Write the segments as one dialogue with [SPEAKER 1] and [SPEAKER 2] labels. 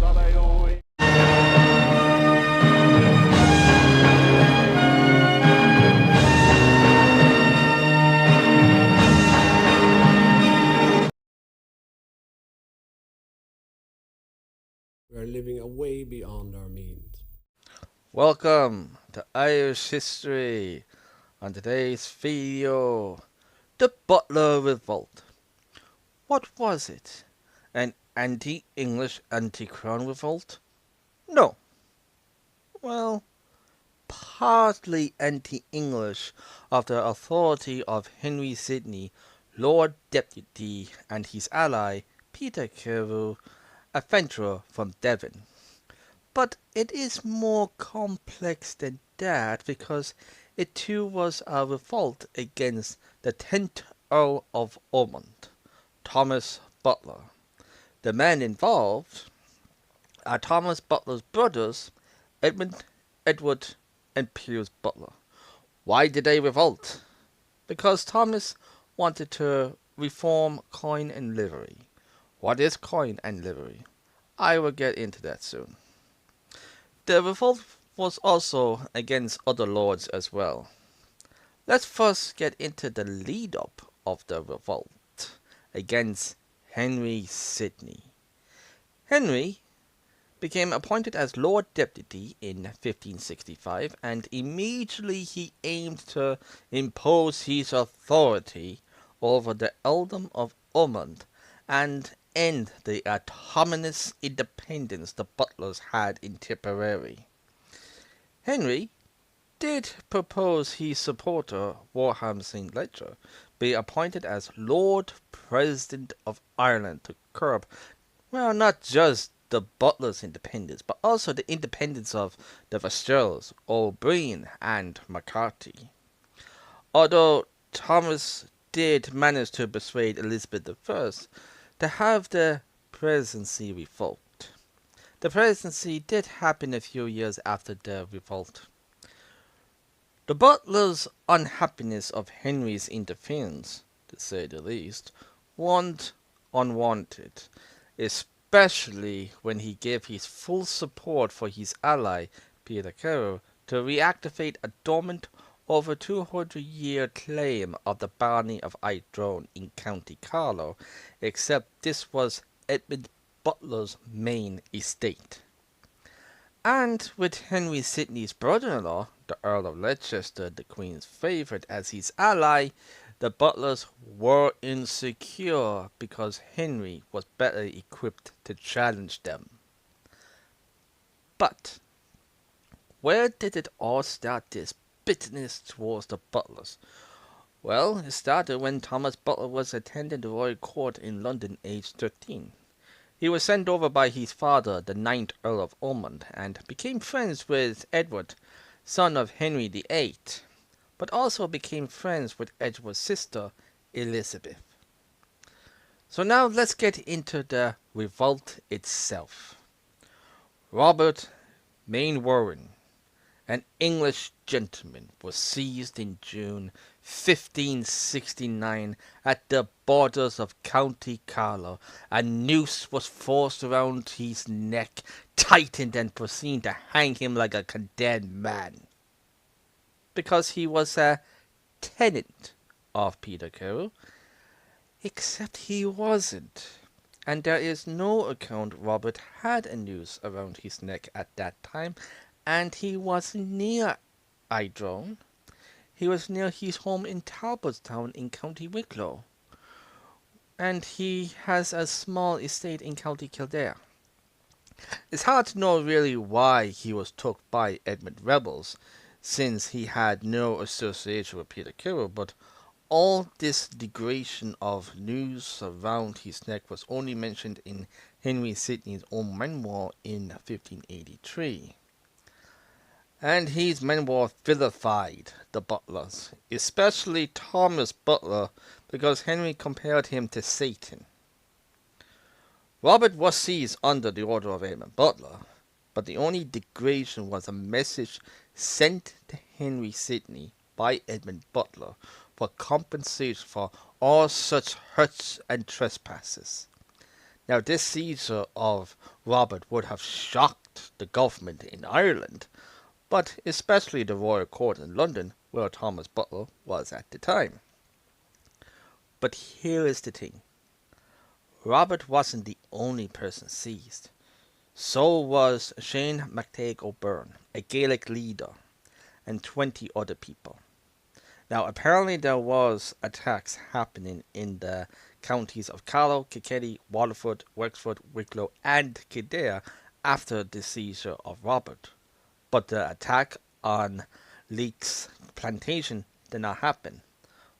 [SPEAKER 1] So they always...
[SPEAKER 2] We are living way beyond our means.
[SPEAKER 3] Welcome to Irish History. On today's video, the Butler Revolt. What was it? An anti-English, anti-crown revolt? No. Well, partly anti-English of the authority of Henry Sidney, Lord Deputy, and his ally, Peter Carew, a adventurer from Devon. But it is more complex than that because it too was a revolt against the 10th Earl of Ormond, Thomas Butler. The men involved are Thomas Butler's brothers, Edmund, Edward, and Piers Butler. Why did they revolt? Because Thomas wanted to reform coin and livery. What is coin and livery? I will get into that soon. The revolt was also against other lords as well. Let's first get into the lead-up of the revolt against Henry Sidney. Henry became appointed as Lord Deputy in 1565, and immediately he aimed to impose his authority over the earldom of Ormond and end the autonomous independence the Butlers had in Tipperary. Henry did propose his supporter, Warham St. Leger, be appointed as Lord President of Ireland to curb, well, not just the Butlers' independence, but also the independence of the Fitzgeralds, O'Brien, and McCarthy. Although Thomas did manage to persuade Elizabeth I to have the presidency revoked. The presidency did happen a few years after the revolt. The Butlers' unhappiness of Henry's interference, to say the least, wasn't unwanted, especially when he gave his full support for his ally, Peter Carew, to reactivate a dormant over 200-year claim of the barony of Idrone in County Carlow, except this was Edmund Butler's main estate. And with Henry Sidney's brother-in-law, the Earl of Leicester, the Queen's favourite, as his ally, the Butlers were insecure because Henry was better equipped to challenge them. But where did it all start, this bitterness towards the Butlers? Well, it started when Thomas Butler was attending the royal court in London aged 13. He was sent over by his father, the 9th Earl of Ormond, and became friends with Edward, son of Henry VIII, but also became friends with Edward's sister, Elizabeth. So now let's get into the revolt itself. Robert Mainwaring, an English gentleman, was seized in June 1569 at the borders of County Carlow. A noose was forced around his neck, tightened, and proceeded to hang him like a condemned man. Because he was a tenant of Peter Carew, except he wasn't. And there is no account Robert had a noose around his neck at that time, and he was near Idrone. He was near his home in Talbotstown in County Wicklow, and he has a small estate in County Kildare. It's hard to know really why he was took by Edmund rebels, since he had no association with Peter Carew, but all this degradation of noose around his neck was only mentioned in Henry Sidney's own memoir in 1583. And his memoir vilified the Butlers, especially Thomas Butler, because Henry compared him to Satan. Robert was seized under the order of Edmund Butler, but the only degradation was a message sent to Henry Sidney by Edmund Butler for compensation for all such hurts and trespasses. Now, this seizure of Robert would have shocked the government in Ireland, but especially the royal court in London, where Thomas Butler was at the time. But here is the thing. Robert wasn't the only person seized. So was Shane MacTague O'Byrne, a Gaelic leader, and 20 other people. Now, apparently there was attacks happening in the counties of Carlow, Kilkenny, Waterford, Wexford, Wicklow, and Kildare after the seizure of Robert. But the attack on Leek's plantation did not happen.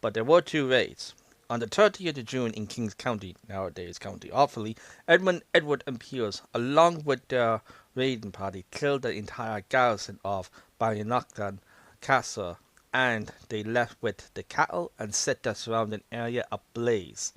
[SPEAKER 3] But there were two raids. On the 30th of June in Kings County, nowadays County Offaly, Edmund, Edward, and Piers, along with their raiding party, killed the entire garrison of Ballynoclan Castle, and they left with the cattle and set the surrounding area ablaze.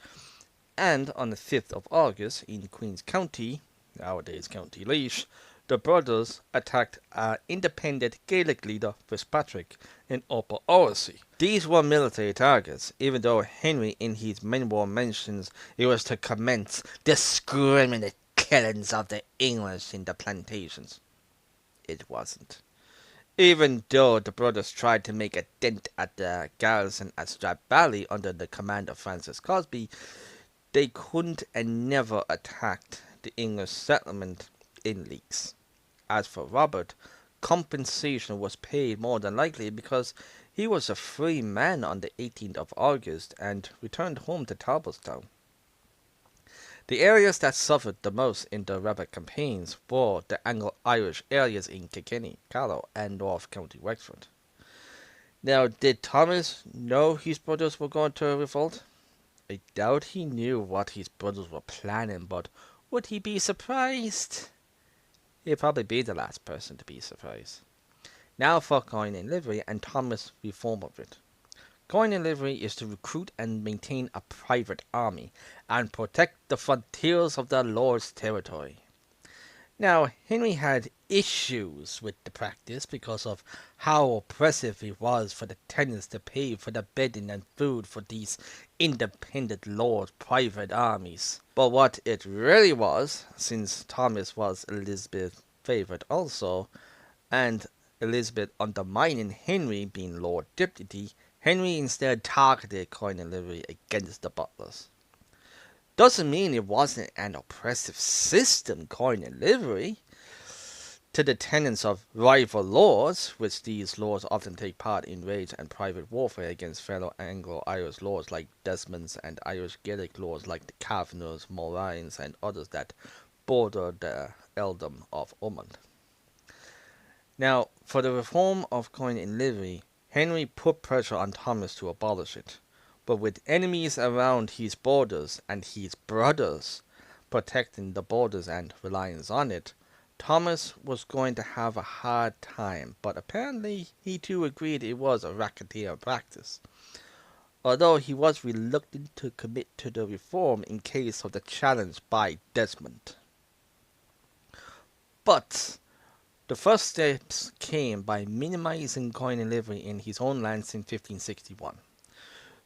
[SPEAKER 3] And on the 5th of August in Queen's County, nowadays County Laois, the brothers attacked an independent Gaelic leader, Fitzpatrick, in Upper Orosy. These were military targets, even though Henry in his memoir mentions it was to commence discriminate killings of the English in the plantations. It wasn't. Even though the brothers tried to make a dent at the garrison at Stradbally under the command of Francis Cosby, they couldn't and never attacked the English settlement in Leeks. As for Robert, compensation was paid more than likely because he was a free man on the 18th of August and returned home to Talbotstown. The areas that suffered the most in the rebel campaigns were the Anglo-Irish areas in Kilkenny, Carlow, and North County Wexford. Now, did Thomas know his brothers were going to revolt? I doubt he knew what his brothers were planning, but would he be surprised? He'd probably be the last person to be surprised. Now for coin and livery and Thomas' reform of it. Coin and livery is to recruit and maintain a private army and protect the frontiers of the Lord's territory. Now, Henry had issues with the practice because of how oppressive it was for the tenants to pay for the bedding and food for these independent lords' private armies. But what it really was, since Thomas was Elizabeth's favourite also, and Elizabeth undermining Henry being Lord Deputy, Henry instead targeted coin and livery against the Butlers. Doesn't mean it wasn't an oppressive system, coin and livery, to the tenants of rival lords, which these lords often take part in raids and private warfare against fellow Anglo-Irish lords like Desmonds and Irish Gaelic lords like the Kavanaghs, Morines, and others that border the earldom of Ormond. Now, for the reform of coin and livery, Henry put pressure on Thomas to abolish it. But with enemies around his borders and his brothers protecting the borders and reliance on it, Thomas was going to have a hard time, but apparently he too agreed it was a racketeer practice, although he was reluctant to commit to the reform in case of the challenge by Desmond. But the first steps came by minimizing coin and livery in his own lands in 1561.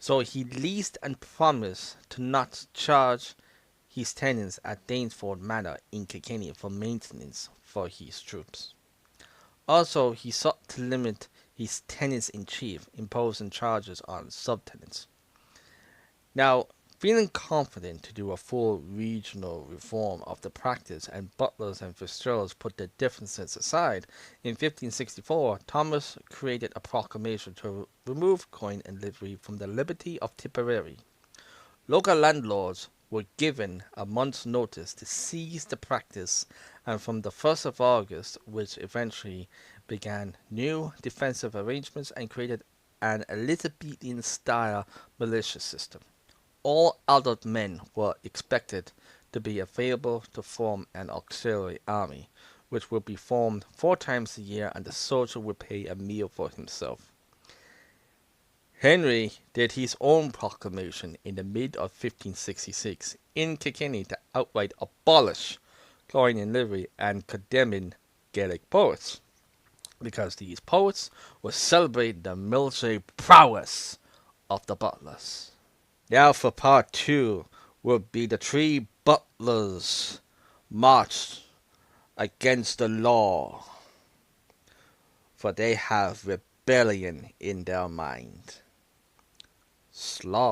[SPEAKER 3] So he leased and promised to not charge his tenants at Danesford Manor in Kilkenny for maintenance for his troops. Also, he sought to limit his tenants-in-chief, imposing charges on subtenants. Now, feeling confident to do a full regional reform of the practice, and Butlers and Fitzgeralds put their differences aside, in 1564 Thomas created a proclamation to remove coin and livery from the Liberty of Tipperary. Local landlords were given a month's notice to cease the practice, and from the 1st of August, which eventually began new defensive arrangements and created an Elizabethan-style militia system. All adult men were expected to be available to form an auxiliary army, which would be formed 4 times a year, and the soldier would pay a meal for himself. Henry did his own proclamation in the mid of 1566 in Kilkenny to outright abolish coin and livery and condemning Gaelic poets, because these poets were celebrating the military prowess of the Butlers. Now for part 2 will be the 3 butlers march against the law, for they have rebellion in their mind. Slaughter.